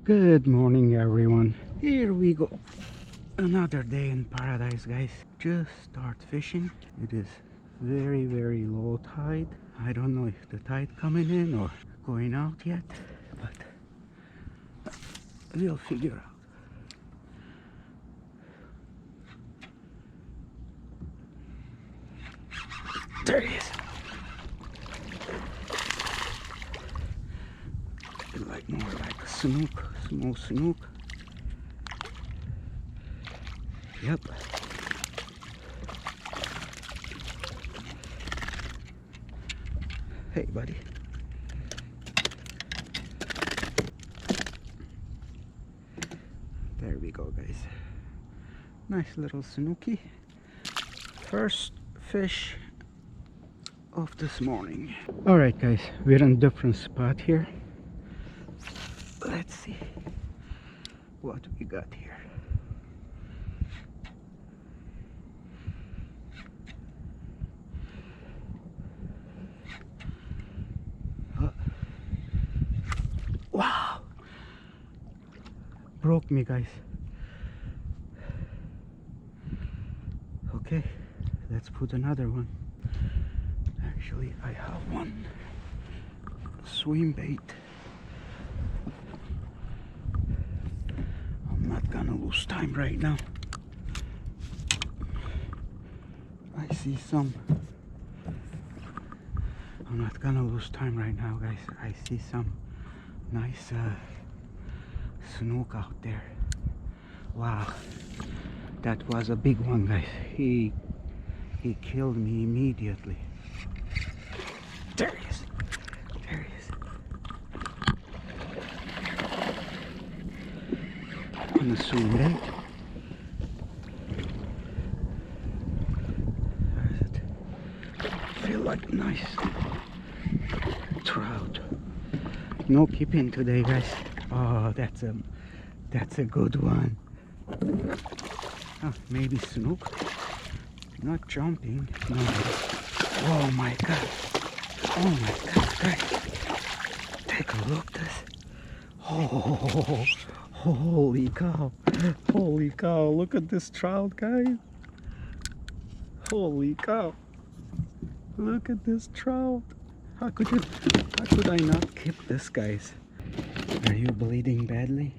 Good morning, everyone. Here we go. Another day in paradise, guys. Just start fishing. It is very, very low tide. I don't know if the tide coming in or going out yet, but we'll figure out. There he is. Like more like a snook, small snook. Yep. Hey, buddy. There we go, guys. Nice little snooky. First fish of this morning. All right, guys, we're in a different spot here. Let's see what we got here. Wow, broke me, guys. Okay, let's put another one. Actually, I have one swim bait. I'm not gonna lose time right now. I see some. I'm not gonna lose time right now, guys. I see some nice snook out there. Wow, that was a big one, guys. He killed me immediately. There he is. There he is. On the swim bait. Where is it? I feel like nice trout. No keeping today, guys. Oh, that's a good one. Oh, maybe snook. Not jumping. No. Oh my god. Oh my god, guys. Take a look at this. Oh, holy cow. Holy cow. Look at this trout, guys. Holy cow. Look at this trout. How could I not keep this, guys? Are you bleeding badly?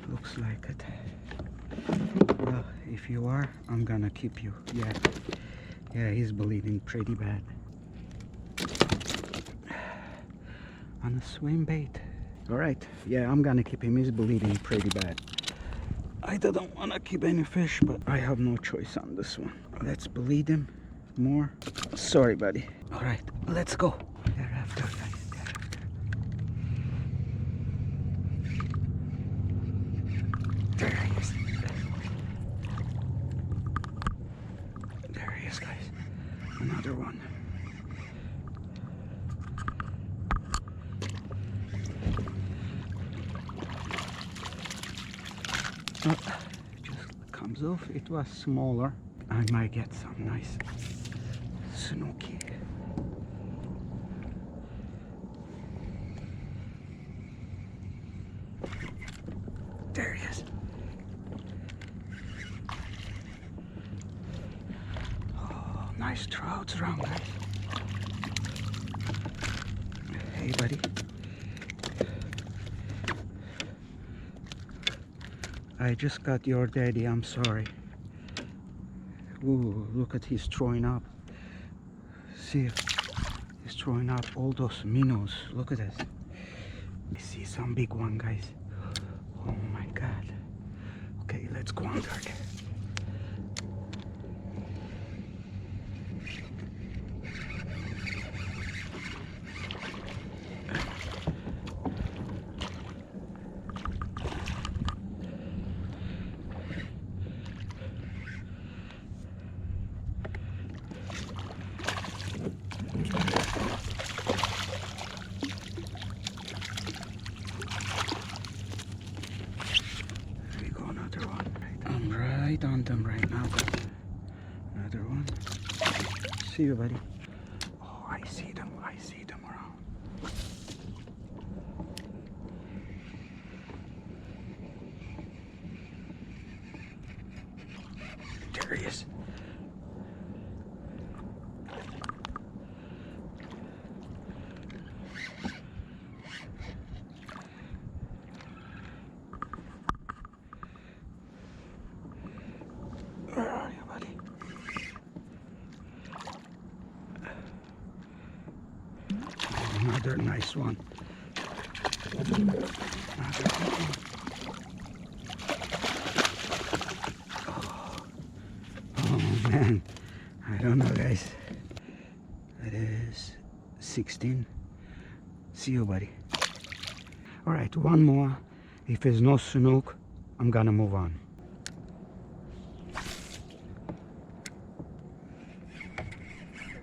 Looks like it. Well, if you are, I'm gonna keep you. Yeah, he's bleeding pretty bad. On a swim bait. Alright, yeah, I'm gonna keep him. He's bleeding pretty bad. I didn't wanna keep any fish, but I have no choice on this one. Let's bleed him more. Sorry, buddy. Alright, let's go. Thereafter, guys, thereafter. There he is. There he is, guys. Another one. Oh, just comes off. It was smaller. I might get some nice snooky. There he is. Oh, nice trouts around, guys. Hey, buddy. I just got your daddy, I'm sorry. Ooh, look at he's throwing up. See, he's throwing up all those minnows. Look at this. I see some big one, guys. Oh my god. Okay, let's go under there. Right on them right now. Another one. See you, buddy. Oh, I see them. I see them around. There he is. Where are you, buddy? Another nice one. Oh man, I don't know, guys. That is 16. See you, buddy. All right, one more. If there's no snook, I'm gonna move on.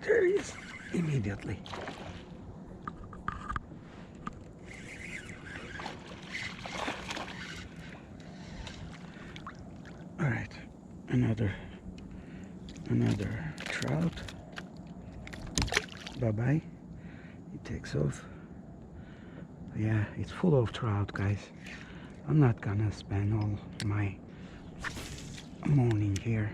There he is, immediately. All right, another trout. Bye-bye. It takes off. Yeah, it's full of trout, guys. I'm not gonna spend all my morning here.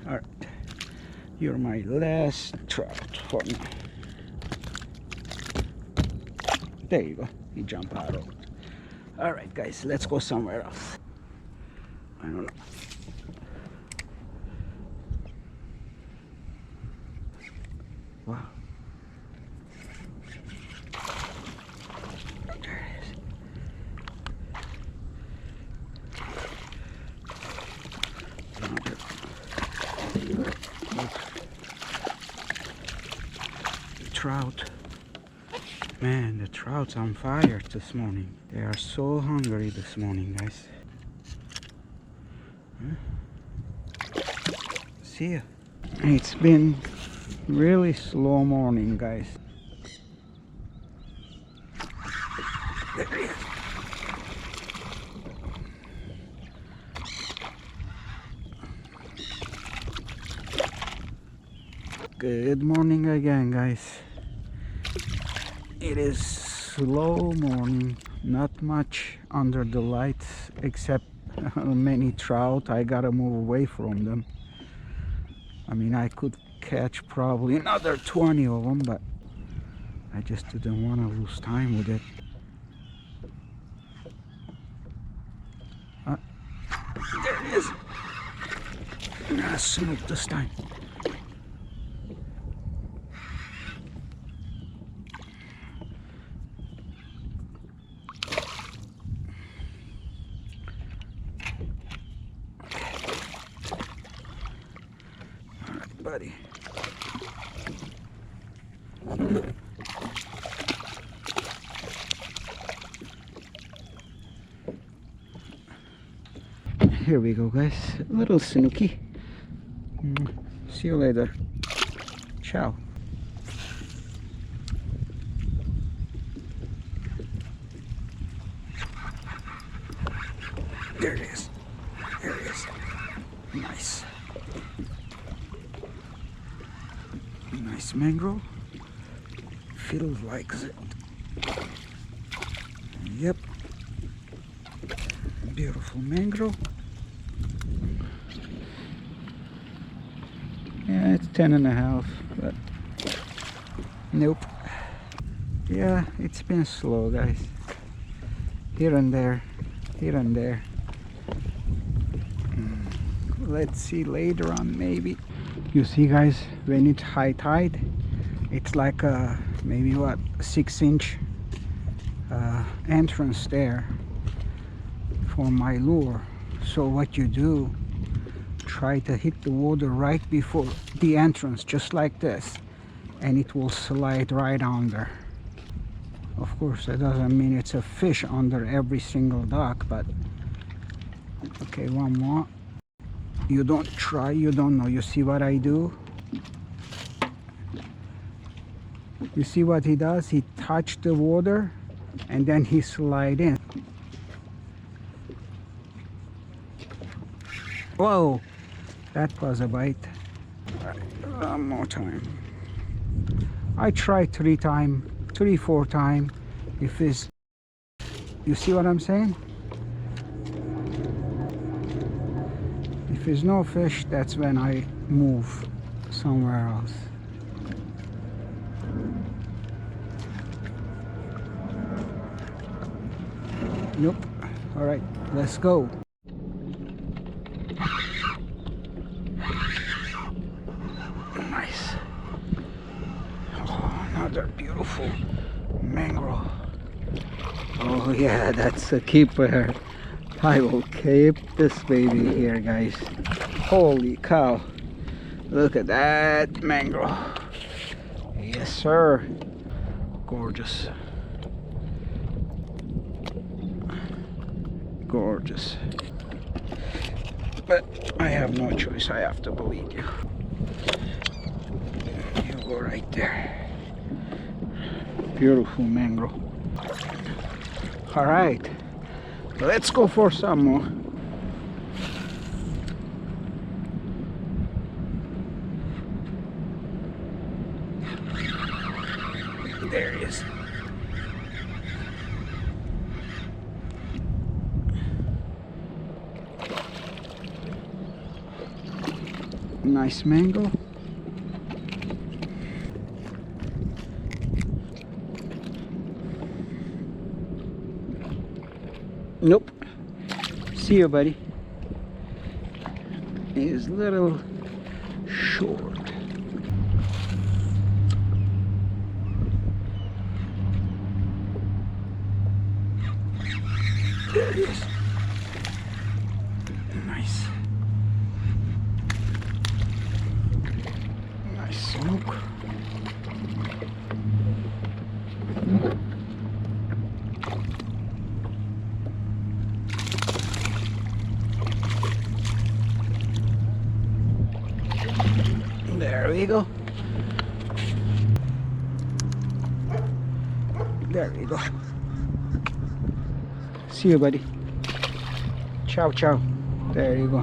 All right, you're my last trout for now. There you go. He jumped out of it. All right, guys, let's go somewhere else. I don't know. Wow. There it is. Trout. Man, the trout's on fire this morning. They are so hungry this morning, guys. Huh? See ya. It's been really slow morning, guys. There he is. Good morning again, guys. It is slow morning, not much under the lights except many trout. I gotta move away from them. I mean, I could catch probably another 20 of them, but I just didn't want to lose time with it. There it is. Not a snook this time. Buddy. Here we go, guys. A little snooky. See you later. Ciao. There it is. There it is. Nice. Nice mangrove. Feels like it. Yep. Beautiful mangrove. Yeah, it's 10.5, but nope. Yeah, it's been slow, guys. Here and there, here and there. Let's see later on, maybe. You see, guys, when it's high tide, it's like a maybe what 6-inch entrance there for my lure. So what you do, try to hit the water right before the entrance, just like this, and it will slide right under. Of course, that doesn't mean it's a fish under every single dock, but okay, one more. You don't try, you don't know. You see what I do? You see what he does? He touched the water and then he slide in. Whoa, that was a bite. All right, one more time. I try 4 times. If it's, you see what I'm saying? If there's no fish, that's when I move somewhere else. Nope. All right, let's go. Nice. Oh, another beautiful mangrove. Oh yeah, that's a keeper. I will keep this baby here, guys. Holy cow. Look at that mangrove. Yes, sir. Gorgeous. Gorgeous. But I have no choice. I have to believe you. You go right there. Beautiful mangrove. All right. Let's go for some more. There he is. Nice mango. Nope. See you, buddy. He's a little short. There it is. Nice. Nice smoke. There we go. There we go. See you, buddy. Ciao, ciao. There you go.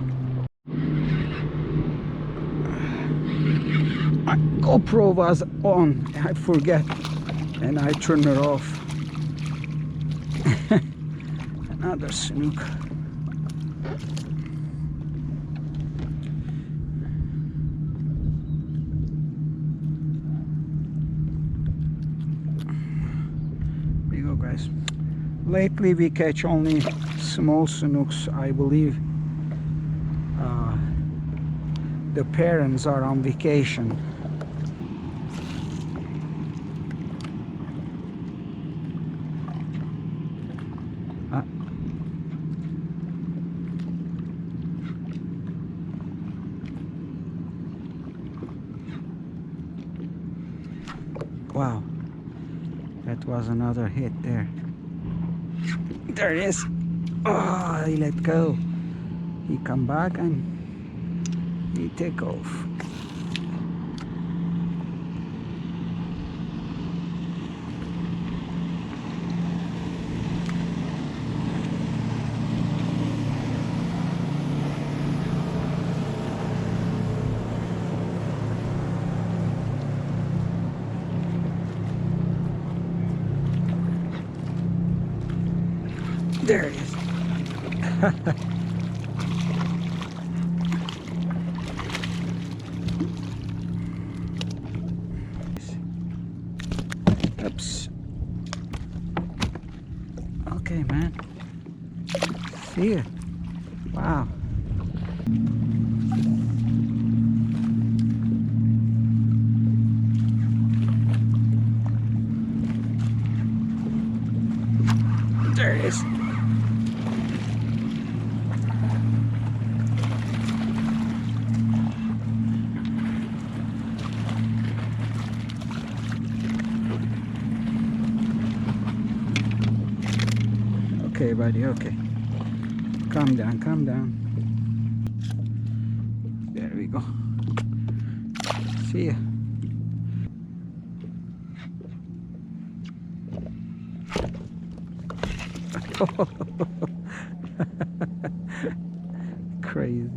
My GoPro was on. I forget, and I turned it off. Another snook. There you go, guys. Lately we catch only small snooks, I believe. The parents are on vacation. Wow, that was another hit there. There it is. Oh, he let go. He come back and he take off. There it is. Oops. Okay, man. See ya. Wow. There it is. Okay, buddy, okay. Calm down, calm down. There we go. See ya. Crazy.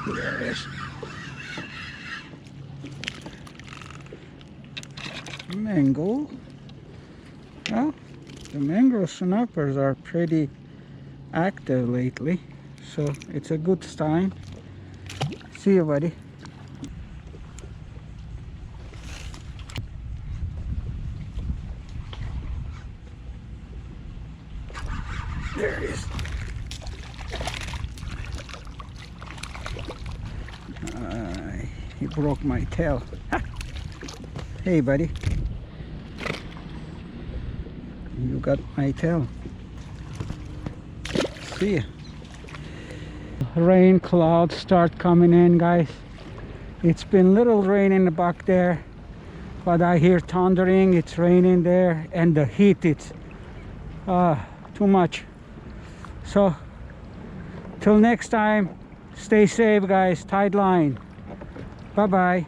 There it is. Mango. Well, the mangrove snappers are pretty active lately, so it's a good sign. See you, buddy. There it is. He broke my tail. Hey, buddy. You got my tail. See ya. Rain clouds start coming in, guys. It's been little rain in the back there, but I hear thundering. It's raining there, and the heat, it's too much. So till next time, stay safe, guys. Tightline. Bye bye.